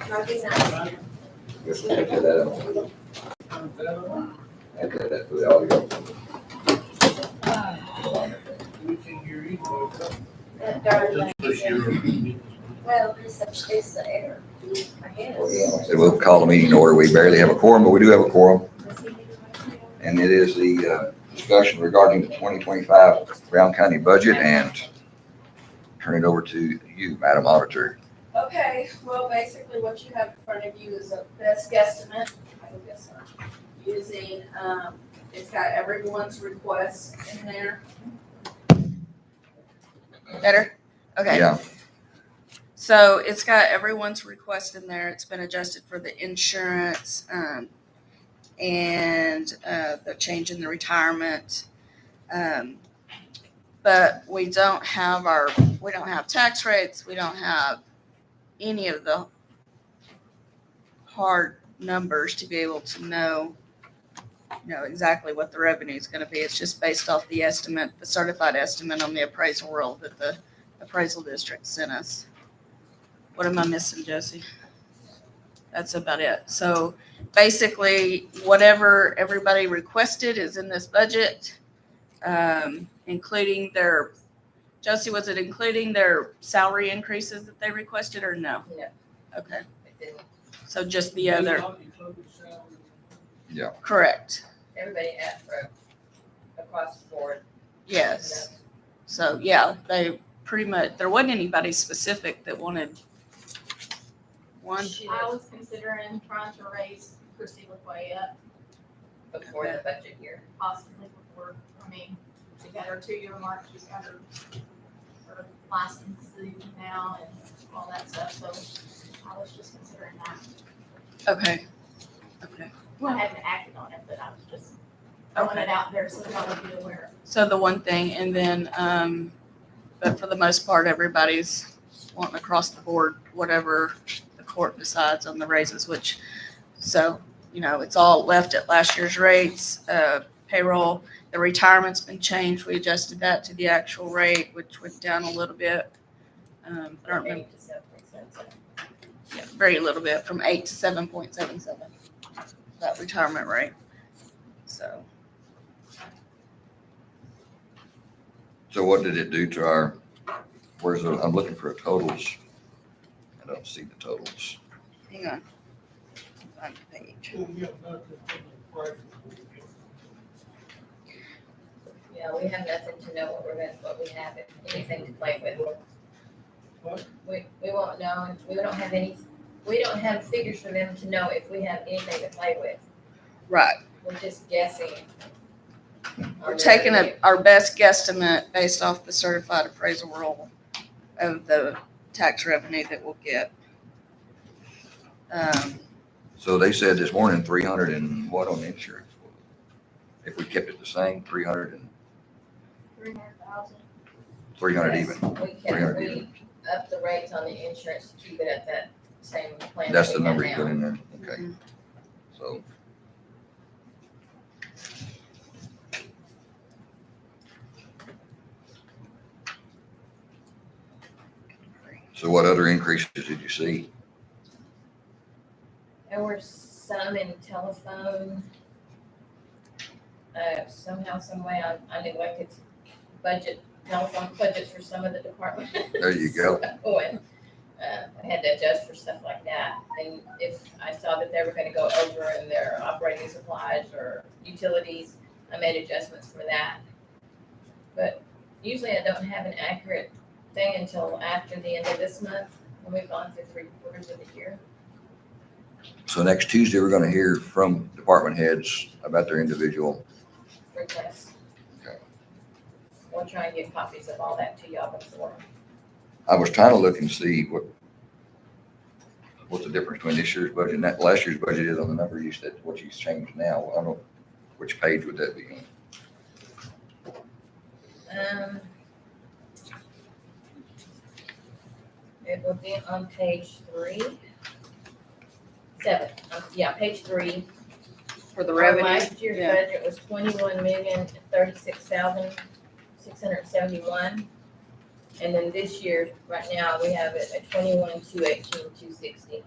Guess we'll take that out. Add that to the audio. Well, it's the air, I guess. So we'll call the meeting to order. We barely have a quorum, but we do have a quorum. And it is the discussion regarding the 2025 Brown County budget, and turn it over to you, Madam Auditor. Okay, well, basically what you have in front of you is a best guesstimate, I guess, using, it's got everyone's requests in there. Better? Okay. Yeah, So it's got everyone's request in there. It's been adjusted for the insurance, and the change in the retirement. But we don't have tax rates. We don't have any of the hard numbers to be able to know exactly what the revenue is going to be. It's just based off the estimate, the certified estimate on the appraisal roll that the appraisal district sent us. What am I missing, Josie? That's about it. So basically, whatever everybody requested is in this budget, including their, Josie, was it including their salary increases that they requested or no? No. Okay. So just the other, yeah. correct. Everybody asked for across the board. Yes. So yeah, they pretty much, there wasn't anybody specific that wanted one. I was considering trying to raise Chrissy LaQuay up, Before the budget year. possibly before, she got her 2-year mark, she's got her license now and all that stuff, so I was just considering that. Okay. I haven't acted on it, but I was just throwing it out there so y'all would be aware. So the one thing, and then, but for the most part, everybody's wanting across the board, whatever the court decides on the raises, which, so, it's all left at last year's rates. Payroll, the retirement's been changed. We adjusted that to the actual rate, which went down a little bit. I don't remember, yeah, very little bit, from 8 to 7.77, that retirement rate. So, So what did it do to our, I'm looking for totals. I don't see the totals. hang on. Find the page. Yeah, we have nothing to know what we have, anything to play with. We won't know, we don't have figures for them to know if we have anything to play with. Right. We're just guessing. We're taking our best guesstimate based off the certified appraisal roll of the tax revenue that we'll get. So they said this morning, 300 and what on insurance? If we kept it the same, 300 $300,000. 300 Yes, even. We 300 even. up the rates on the insurance to keep it at that same plan. That's that the we have number you now. put in there. Okay. Mhm. So. So what other increases did you see? There were some in telephone. Somehow, some way, I neglected to telephone budgets for some of the departments. There you go. So, and, I had to adjust for stuff like that. And if I saw that they were gonna go over in their operating supplies or utilities, I made adjustments for that. But usually I don't have an accurate thing until after the end of this month, when we've gone through 3/4 of the year. So next Tuesday, we're gonna hear from department heads about their individual. Requests. Okay. We'll try and get copies of all that to y'all before. I was trying to look and see what the difference between this year's budget and that last year's budget is on the number you said, what you changed now. I don't know, which page would that be on? It will be on page 7, page 3. For the Our revenue. Last year's Yeah. budget was 21,036,671. And then this year, right now, we have it at 21,218,260.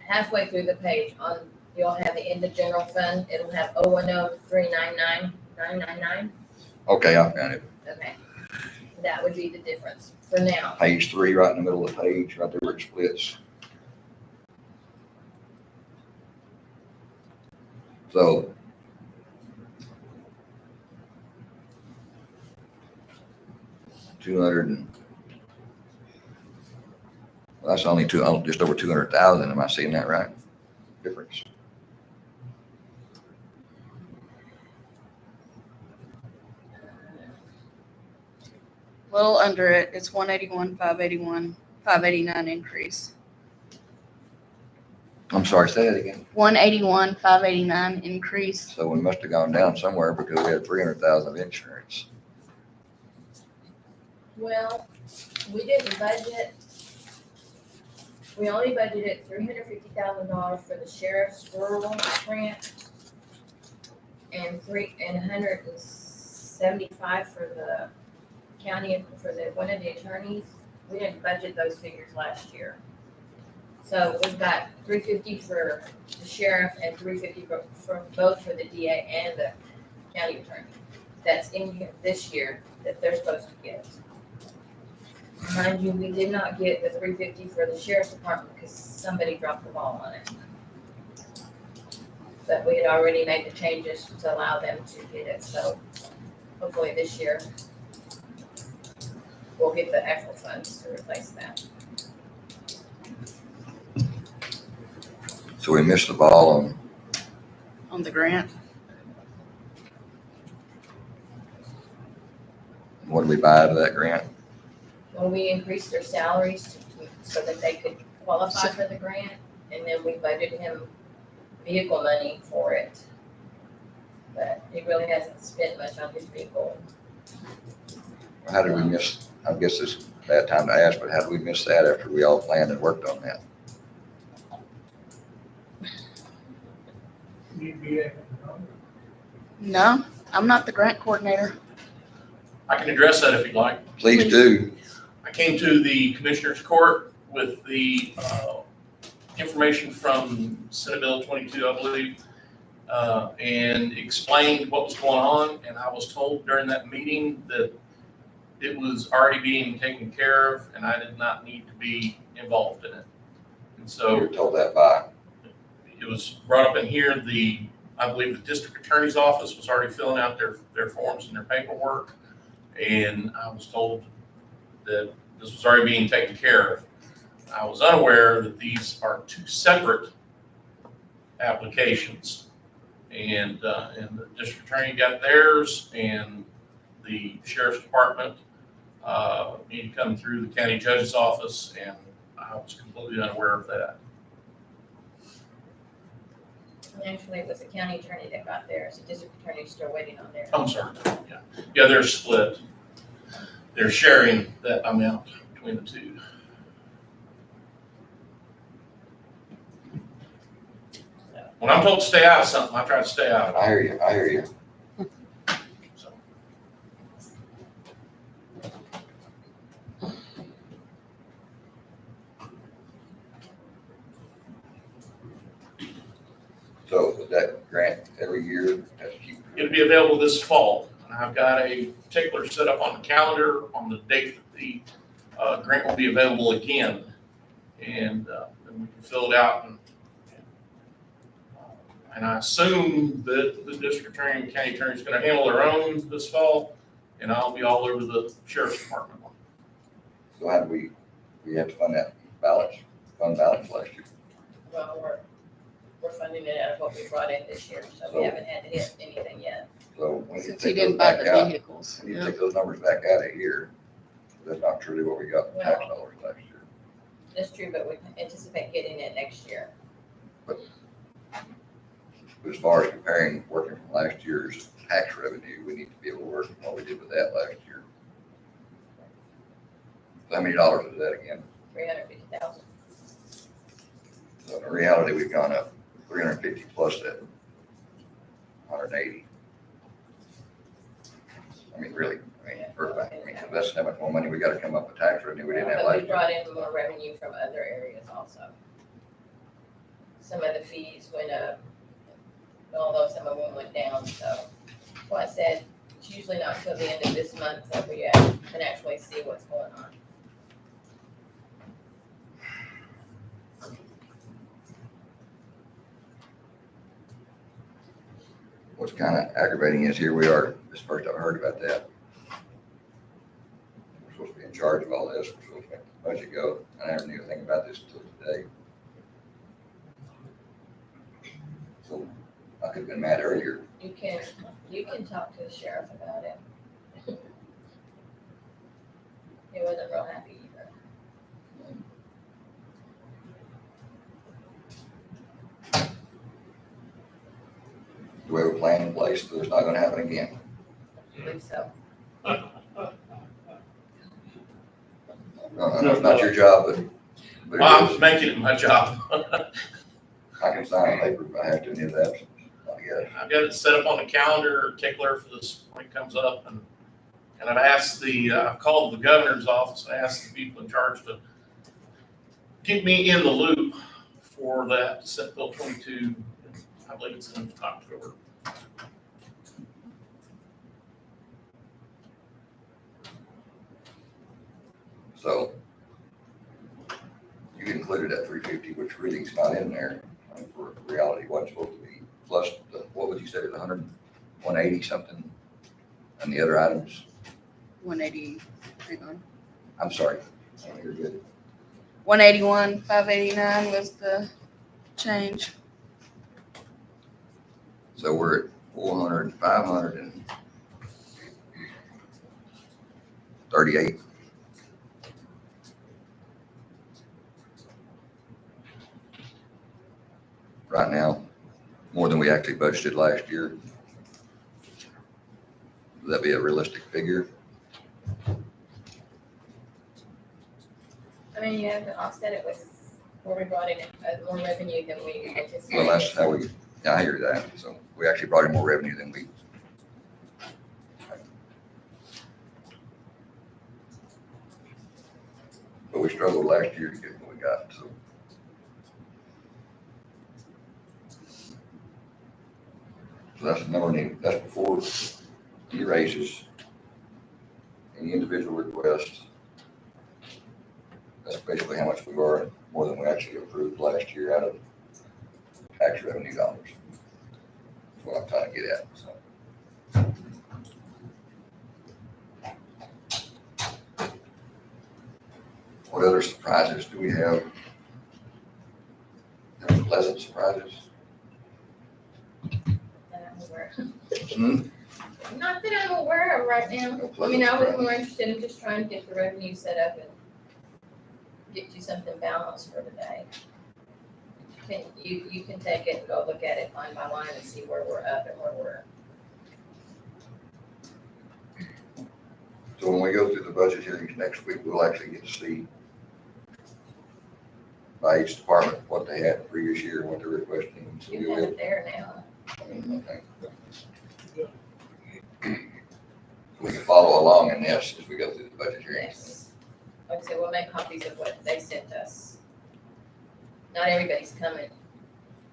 halfway through the page on, you'll have the, in the general fund, it'll have 010-399-999. Okay, I found it. Okay. That would be the difference for now. Page 3, right in the middle of the page, right there where it splits. So. That's only just over 200,000. Am I seeing that right? Difference. Little under it, it's 181, 581, 589 increase. I'm sorry, say that again. 181, 589 increase. So we must have gone down somewhere because we had 300,000 of insurance. Well, we didn't budget. We only budgeted $350,000 for the sheriff's rural grant and 175 for the county, for one of the attorneys. We didn't budget those figures last year. So we've got 350 for the sheriff and 350 for both for the DA and the county attorney. That's in here this year that they're supposed to get. Mind you, we did not get the 350 for the sheriff's department because somebody dropped the ball on it. But we had already made the changes to allow them to get it, so hopefully this year we'll get the actual funds to replace that. So we missed the ball On the grant. on what did we buy out of that grant? When we increased their salaries so that they could qualify for the grant, and then we budgeted him vehicle money for it. But he really hasn't spent much on his vehicle. How did we miss, I guess this is a bad time to ask, but how did we miss that after we all planned and worked on that? No, I'm not the grant coordinator. I can address that if you'd like. Please do. I came to the Commissioners Court with the information from Senate Bill 22, I believe, and explained what was going on. And I was told during that meeting that it was already being taken care of and I did not need to be involved in it. And You so were told that by. it was brought up in here, I believe the district attorney's office was already filling out their forms and their paperwork. And I was told that this was already being taken care of. I was unaware that these are two separate applications. And the district attorney got theirs and the sheriff's department needed to come through the county judge's office, and I was completely unaware of that. Actually, it was the county attorney that got theirs. The district attorney's still waiting on theirs. I'm sorry, yeah. Yeah, they're split. They're sharing that amount between the two. When I'm told to stay out of something, I try to stay out of I hear you, I hear you. it. So, So that grant every year has to keep. it'll be available this fall, and I've got a particular set up on the calendar on the date that the grant will be available again. And then we can fill it out and I assume that the district attorney and county attorney is going to handle their own this fall, and I'll be all over the sheriff's department. So how do we have to fund balance last year? Well, we're funding it out of what we brought in this year, so we haven't had to hit anything yet. So when you Since he take those didn't buy back the out, vehicles. when you Yeah. take those numbers back out of here, that's not truly what we got in tax dollars last year. That's true, but we anticipate getting it next year. But as far as comparing working from last year's tax revenue, we need to be able to work from what we did with that last year. So how many dollars is that again? 350,000. So in reality, we've gone up 350 plus that 180. I mean, really, that's how much more money we gotta come up with tax revenue we didn't have But last we year. brought in more revenue from other areas also. some of the fees went up, although some of them went down, so. That's why I said, it's usually not until the end of this month that we can actually see what's going on. What's kind of aggravating is here we are, this first I've heard about that. We're supposed to be in charge of all this, we're supposed to make the budget go. I never knew anything about this until today. So I could have been mad earlier. You can talk to the sheriff about it. He wasn't real happy either. Do we have a plan in place so it's not gonna happen again? I believe so. It's not your job, but Well, it I'm is. making it my job. I can sign a paper if I have to in his absence, I guess. I've got it set up on the calendar, tickler for this when it comes up, and I've asked I've called the governor's office and asked the people in charge to keep me in the loop for that Senate Bill 22. I believe it's in October. So you included that 350, which really is not in there. I mean, for reality, what's supposed to be, plus what would you say, 180 something, and the other items? 180, hang on. I'm sorry, you're good. 181, 589 was the change. So we're at 400, 538. Right now, more than we actually budgeted last year. Would that be a realistic figure? I mean, you have to offset it with where we brought in more revenue than we anticipated. Well, that's how we, yeah, I hear that. So we actually brought in more revenue than we. But we struggled last year to get what we got, so. So that's the number needed. That's before any raises, any individual requests. That's basically how much we are, more than we actually approved last year out of tax revenue dollars. That's what I'm trying to get at, so. What other surprises do we have? Any pleasant surprises? That I'm aware. Hmm? Not that I'm aware of right now. No I pleasant mean, I was surprises. more interested in just trying to get the revenue set up and get you something balanced for today. You can take it and go look at it line by line and see where we're up and where we're. So when we go through the budget hearings next week, we'll actually get to see by each department what they had the previous year and what they're requesting. So You we'll- have it there now. I mean, okay. We can follow along in this as we go through the budget hearings. Yes. Like I said, we'll make copies of what they sent us. Not everybody's coming,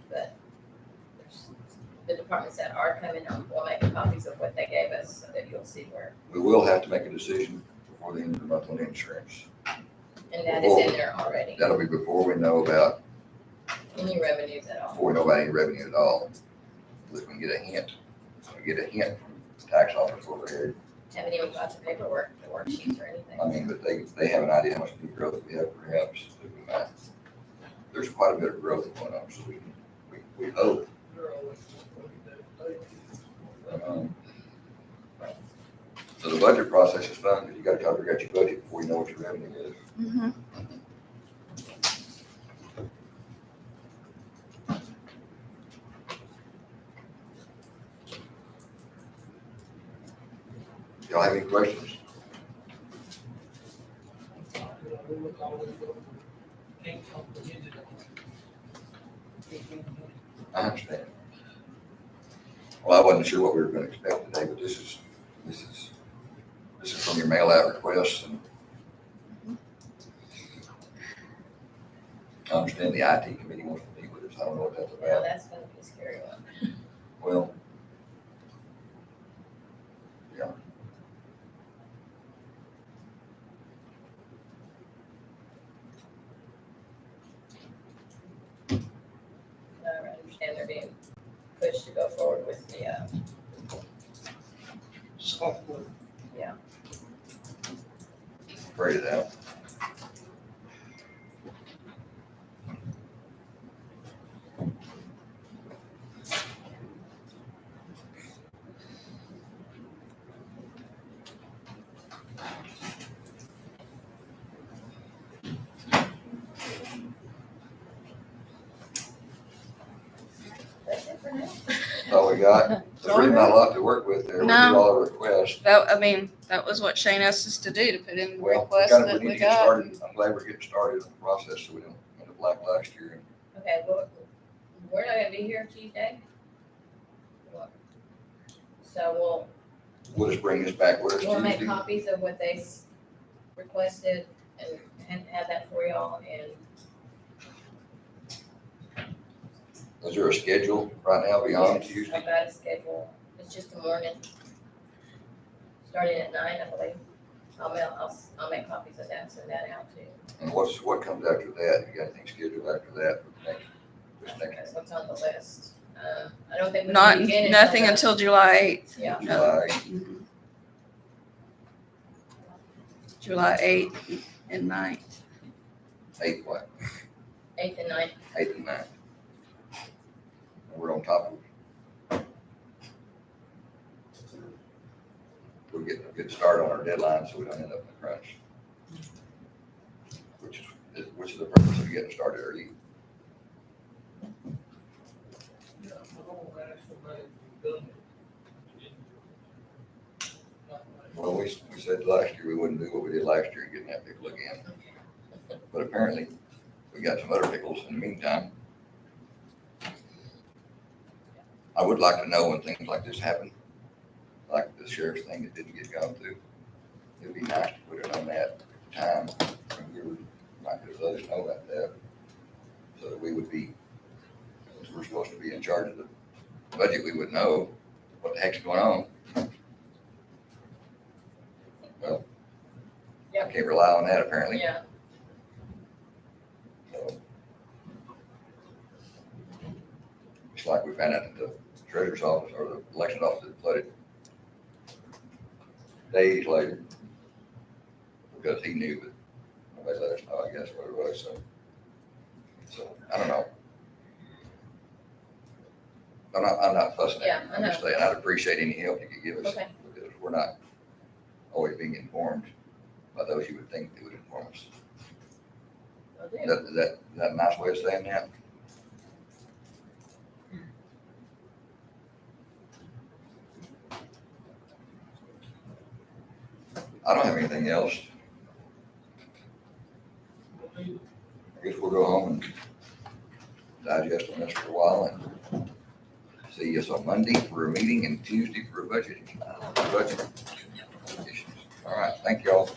but there's the departments that are coming, we'll make copies of what they gave us so that you'll see where, We will have to make a decision before the end of the month on insurance. and that is in there already. That'll be before we know about, Any revenues at all. before we know about any revenue at all. We can get a hint, from the tax office overhead. Haven't even got the paperwork, the worksheets or anything. I mean, but they have an idea how much new growth we have perhaps. There's quite a bit of growth going on, so we hope. So the budget process is fun, because you gotta try to figure out your budget before you know what your revenue is. Mm-hmm. Y'all have any questions? I understand. Well, I wasn't sure what we were gonna expect today, but this is from your mail out requests, and I understand the IT committee wants to meet with us. I don't know what that's Well, about. that's gonna be a scary one. Well, I understand they're being pushed to go forward with the, Software. afraid of that. that's it for now. That's all we got. There's really not a lot to work with there. We do No. all the requests. That was what Shane asked us to do, to put in the Well, request we that need we to get got. started. I'm glad we're getting started on the process so we don't end up like last year. Okay, well, we're not gonna be here Tuesday. So We'll just bring this back with us we'll make Tuesday. copies of what they requested and have that for y'all, and Is there a schedule right now beyond yes, Tuesday? I've got a schedule. It's just a morning, starting at 9, I believe. I'll make copies of that, and send that out too. And what comes after that? You got anything scheduled after that for this next That's what's on the list. I don't think we Not, can begin nothing the- until July 8th. Yeah, No. July? Mhm. July 8th and 9th. 8th, what? 8th and 9th. 8th and 9th. And we're on top of it. We're getting a good start on our deadline so we don't end up in a crunch. Which is the purpose of getting started early. Yeah, I don't ask somebody to do it. Well, we said last year we wouldn't do what we did last year, getting that pickle again. But apparently, we got some other pickles in the meantime. I would like to know when things like this happen, like the sheriff's thing that didn't get gone through. It'd be nice to put it on that time, when we were, like, to let us know about that. So that we would be, since we're supposed to be in charge of the budget, we would know what the heck's going on. Well, I Yep. can't rely on that apparently. Yeah, So, it's like we found out that the treasurer's office or the election office had flooded days later because he knew, but nobody let us know, I guess, what it was, so, I don't know. I'm not fussing at Yeah, you. I I'm just know. saying, I'd appreciate any help you could give us Okay. because we're not always being informed by those you would think they would inform us. will do. Is that a nice way of saying that? I don't have anything else. I guess we'll go home and digest on this for a while and see us on Monday for a meeting and Tuesday for a budget issues. All right, thank you all.